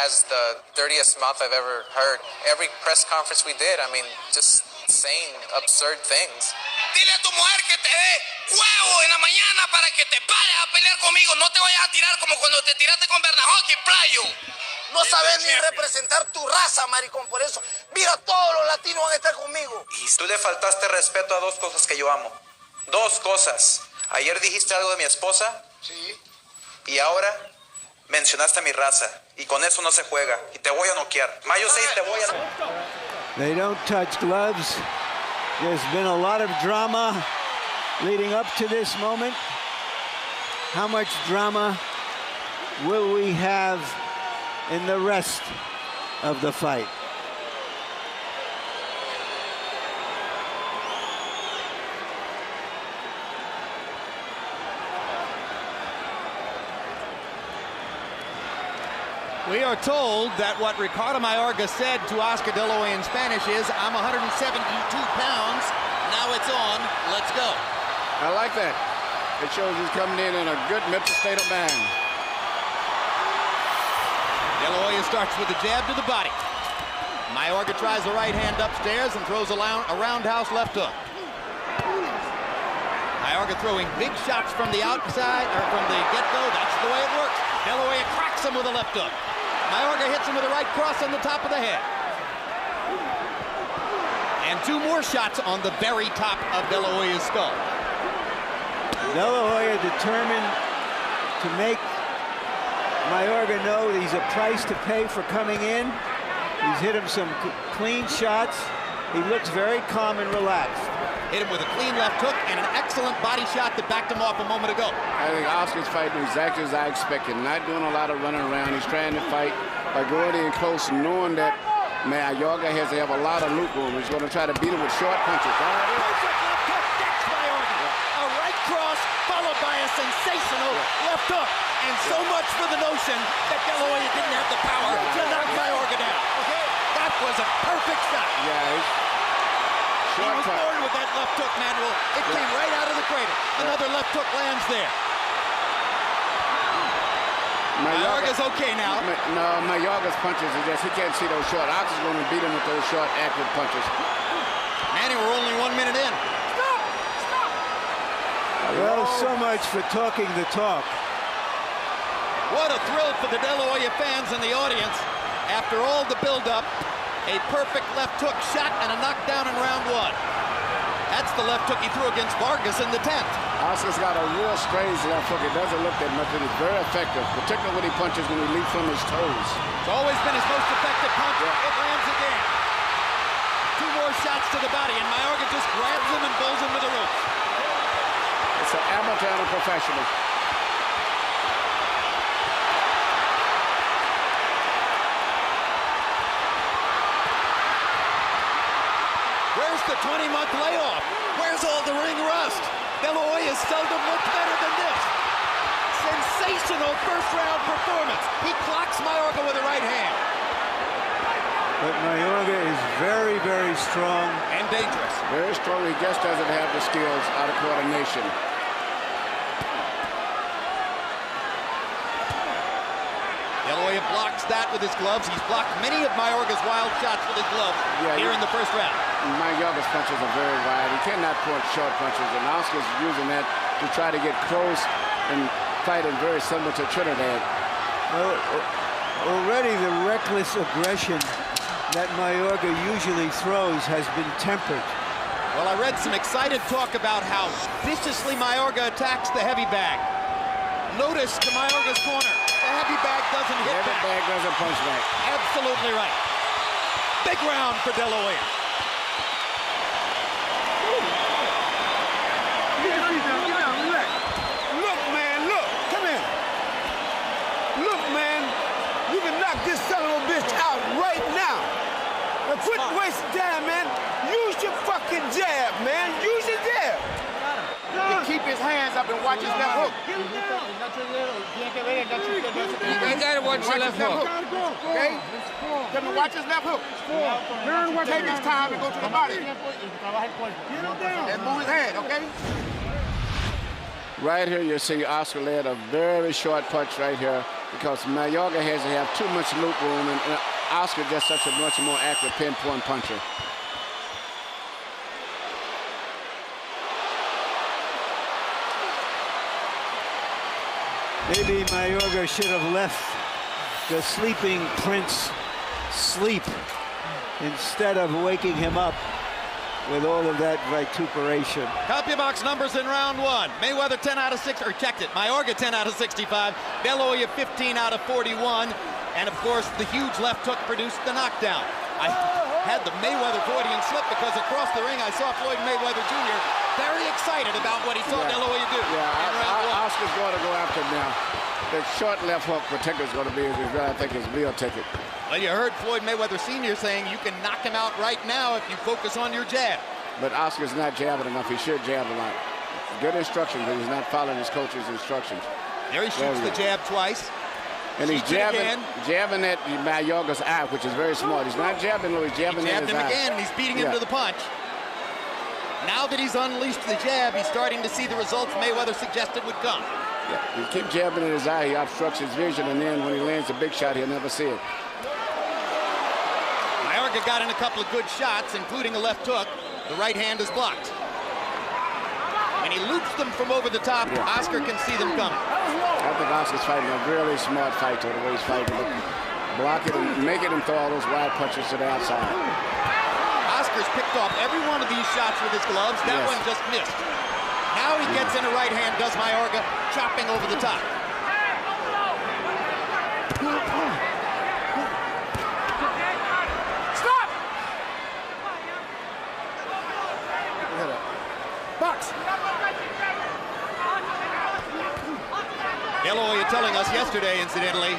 has the dirtiest mouth I've ever heard. Every press conference we did, I mean, just saying absurd things. Dile a tu mujer que te dé huevo en la mañana para que te pares a pelear conmigo. No te vayas a tirar como cuando te tiraste con Bernajoki, playo. No sabes ni representar tu raza, maricón. Por eso, mira, todos los latinos van a estar conmigo. Y tú le faltaste respeto a dos cosas que yo amo. Dos cosas. Ayer dijiste algo de mi esposa. Sí. Y ahora mencionaste a mi raza. Y con eso no se juega. Y te voy a noquear. Mayo 6 te voy a... They don't touch gloves. There's been a lot of drama leading up to this moment. How much drama will we have in the rest of the fight? We are told that what Ricardo Mayorga said to Oscar De La Hoya in Spanish is, I'm 172 pounds, now it's on, let's go. I like that. It shows he's coming in a good mental state of mind. De La Hoya starts with a jab to the body. Mayorga tries the right hand upstairs and throws a roundhouse left hook. Mayorga throwing big shots from the outside, or from the get-go. That's the way it works. De La Hoya cracks him with a left hook. Mayorga hits him with a right cross on the top of the head. And two more shots on the very top of De La Hoya's skull. De La Hoya determined to make Mayorga know that he's a price to pay for coming in. He's hit him some clean shots. He looks very calm and relaxed. Hit him with a clean left hook and an excellent body shot that backed him off a moment ago. I think Oscar's fighting exactly as I expected. Not doing a lot of running around. He's trying to fight by going in close, knowing that Mayorga has to have a lot of loop room. He's going to try to beat him with short punches. Perfect left hook. That's Mayorga. A right cross followed by a sensational left hook. And so much for the notion that De La Hoya didn't have the power to knock Mayorga down. That was a perfect shot. Yeah. He was born with that left hook, Manuel. It came right out of the cradle. Another left hook lands there. Mayorga's okay now. No, Mayorga's punches are just, he can't see those short. Oscar's going to beat him with those short, accurate punches. Manny, we're only 1 minute in. Stop! Well, so much for talking the talk. What a thrill for the De La Hoya fans and the audience. After all the build-up, a perfect left hook shot and a knockdown in round one. That's the left hook he threw against Vargas in the 10th. Oscar's got a real strange left hook. It doesn't look that much, but it's very effective, particularly when he punches when he leaps from his toes. It's always been his most effective punch. It lands again. Two more shots to the body, and Mayorga just grabs him and bowls him to the ropes. It's an amateur and a professional. Where's the 20-month layoff? Where's all the ring rust? De La Hoya seldom looked better than this. Sensational first-round performance. He clocks Mayorga with a right hand. But Mayorga is very, very strong. And dangerous. Very strong. He just doesn't have the skills out of coordination. De La Hoya blocks that with his gloves. He's blocked many of Mayorga's wild shots with his gloves here in the first round. Mayorga's punches are very wide. He cannot punch short punches, and Oscar's using that to try to get close and fighting very similar to Trinidad. Well, already the reckless aggression that Mayorga usually throws has been tempered. Well, I read some excited talk about how viciously Mayorga attacks the heavy bag. Notice to Mayorga's corner. The heavy bag doesn't hit back. The heavy bag doesn't punch back. Absolutely right. Big round for De La Hoya. Look, man, look. Come here. Look, man. You can knock this son of a bitch out right now. Now quit wasting time, man. Use your fucking jab, man. Use your jab. Keep his hands up and watch his left hook. Get him down. You gotta watch your left hook. Okay? Tell him to watch his left hook. Take his time and go to the body. And move his head, okay? Right here, you see Oscar land a very short punch right here because Mayorga has to have too much loop room, and Oscar just such a much more accurate pinpoint puncher. Maybe Mayorga should have left the sleeping Prince sleep instead of waking him up with all of that vituperation. CompuBox numbers in round one. Mayweather 10 out of 6, or checked it. Mayorga 10 out of 65. Dela Hoya 15 out of 41. And of course, the huge left hook produced the knockdown. I had the Mayweather Freudian slip because across the ring I saw Floyd Mayweather Jr. very excited about what he saw Dela Hoya do. Yeah, Oscar's going to go after him now. The short left hook particularly is going to be, I think, his meal ticket. Well, you heard Floyd Mayweather Sr. saying you can knock him out right now if you focus on your jab. But Oscar's not jabbing enough. He should jab a lot. Good instructions, but he's not following his coach's instructions. There he shoots the jab twice. And he's jabbing at Mayorga's eye, which is very smart. He's not jabbing low, he's jabbing at his him eye. again, and he's beating him to the punch. Now that he's unleashed the jab, he's starting to see the results Mayweather suggested would come. Yeah, you keep jabbing at his eye, he obstructs his vision, and then when he lands a big shot, he'll never see it. Mayorga got in a couple of good shots, including a left hook. The right hand is blocked. When he loops them from over the top, Oscar can see them coming. I think Oscar's fighting a really smart fight to the way he's fighting. Block it and make it and throw all those wide punches to the outside. Oscar's picked off every one of these shots with his gloves. That one just missed. Now he gets in a right hand, does Mayorga, chopping over the top. Stop! Box. Dela Hoya telling us yesterday, incidentally,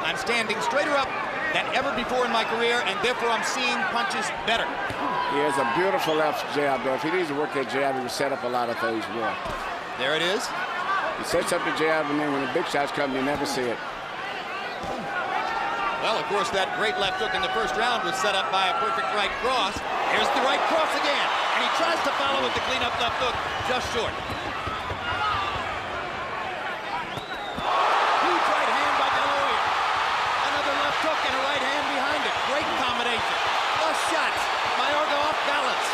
I'm standing straighter up than ever before in my career, and therefore I'm seeing punches better. He has a beautiful left jab, though. If he needs to work that jab, he will set up a lot of things more. There it is. He sets up the jab, and then when the big shots come, you never see it. Well, of course, that great left hook in the first round was set up by a perfect right cross. Here's the right cross again, and he tries to follow with the cleanup left hook, just short. Huge right hand by Dela Hoya. Another left hook and a right hand behind it. Great combination. Plus shots. Mayorga off balance.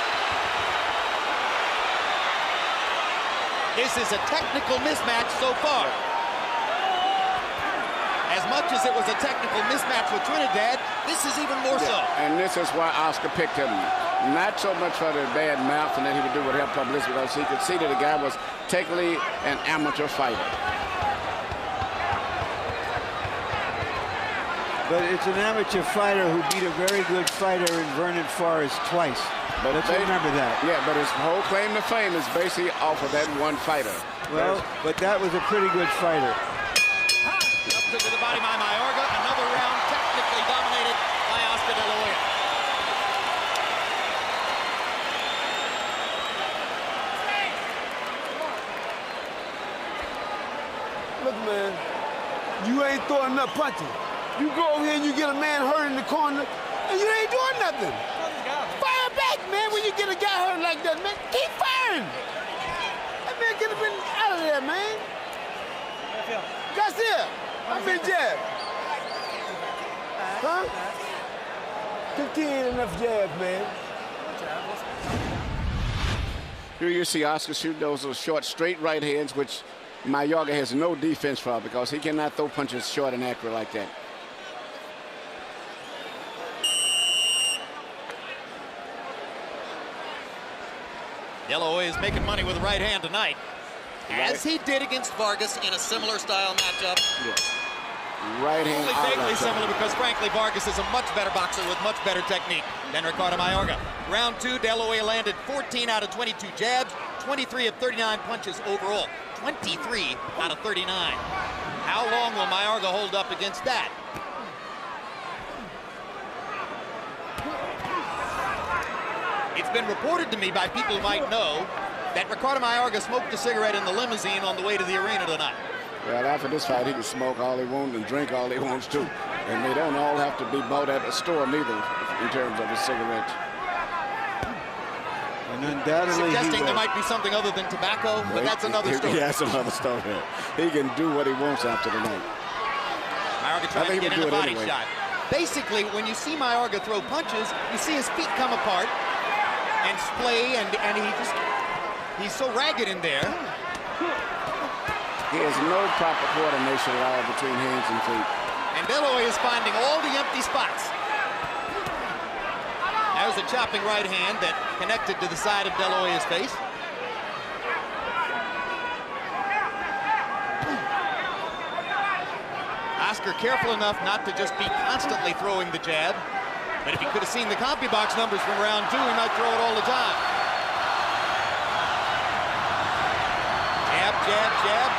This is a technical mismatch so far. As much as it was a technical mismatch with Trinidad, this is even more so. And this is why Oscar picked him. Not so much for the bad mouth and that he would do with help publicity, because he could see that the guy was technically an amateur fighter. But it's an amateur fighter who beat a very good fighter in Vernon Forrest twice. But let's remember that. Yeah, but his whole claim to fame is basically off of that one fighter. Well, but that was a pretty good fighter. Up to the body by Mayorga. Another round technically dominated by Oscar Dela Hoya. Look, man, you ain't throwing enough punches. You go over here and you get a man hurt in the corner, and you ain't doing nothing. Fire back, man, when you get a guy hurt like that, man. Keep firing. That man could have been out of there, man. Garcia, I've been jabbed. Huh? 15 ain't enough jabs, man. Here you see Oscar shoot those short, straight right hands, which Mayorga has no defense for because he cannot throw punches short and accurate like that. Dela Hoya is making money with the right hand tonight, as he did against Vargas in a similar style matchup. Right hand. Only vaguely similar because, frankly, Vargas is a much better boxer with much better technique than Ricardo Mayorga. Round two, Dela Hoya landed 14 out of 22 jabs, 23 of 39 punches overall. 23 out of 39. How long will Mayorga hold up against that? It's been reported to me by people who might know that Ricardo Mayorga smoked a cigarette in the limousine on the way to the arena tonight. Well, after this fight, he can smoke all he wants and drink all he wants too. And they don't all have to be bought at a store neither in terms of his cigarettes. And undoubtedly suggesting there might be something other than tobacco, but that's another story. Yeah, that's another story. He can do what he wants after the night. Mayorga trying to get in a body shot. Basically, when you see Mayorga throw punches, you see his feet come apart and splay, and he's so ragged in there. He has no proper coordination at all between hands and feet. And Dela Hoya is finding all the empty spots. There's a chopping right hand that connected to the side of Dela Hoya's face. Oscar careful enough not to just be constantly throwing the jab. But if he could have seen the CompuBox numbers from round 2, he might throw it all the time. Jab, jab, jab.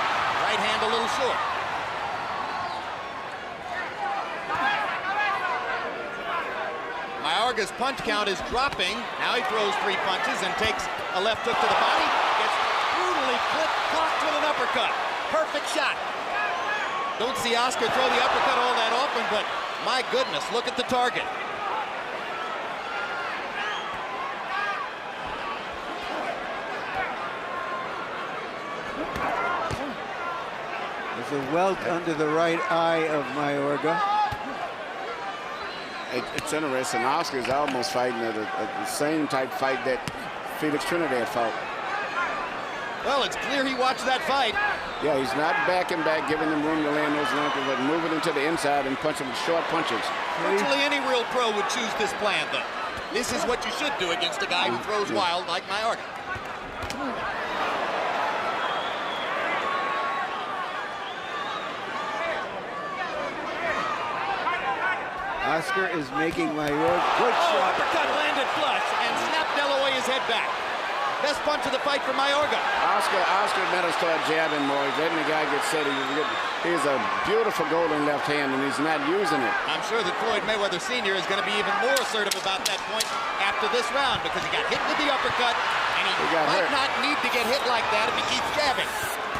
Right hand a little short. Mayorga's punch count is dropping. Now he throws 3 punches and takes a left hook to the body. Gets brutally blocked with an uppercut. Perfect shot. Don't see Oscar throw the uppercut all that often, but my goodness, look at the target. There's a welt under the right eye of Mayorga. It's interesting. Oscar's almost fighting the same type fight that Felix Trinidad fought. Well, it's clear he watched that fight. Yeah, he's not backing back, giving them room to land those lunges, but moving into the inside and punching with short punches. Virtually any real pro would choose this plan, though. This is what you should do against a guy who throws wild like Mayorga. Oscar is making Mayorga. Good shot. Uppercut landed flush and snapped Dela Hoya's head back. Best punch of the fight for Mayorga. Oscar better start jabbing more. He's letting the guy get set. He's a beautiful golden left hand, and he's not using it. I'm sure that Floyd Mayweather Sr. is going to be even more assertive about that point after this round because he got hit with the uppercut, and he might not need to get hit like that if he keeps jabbing.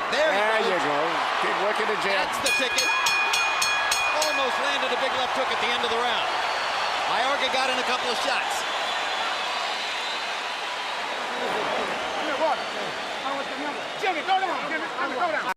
There you go. Keep working the jab. That's the ticket. Almost landed a big left hook at the end of the round. Mayorga got in a couple of shots. Jimmy, go down. Jimmy, go down.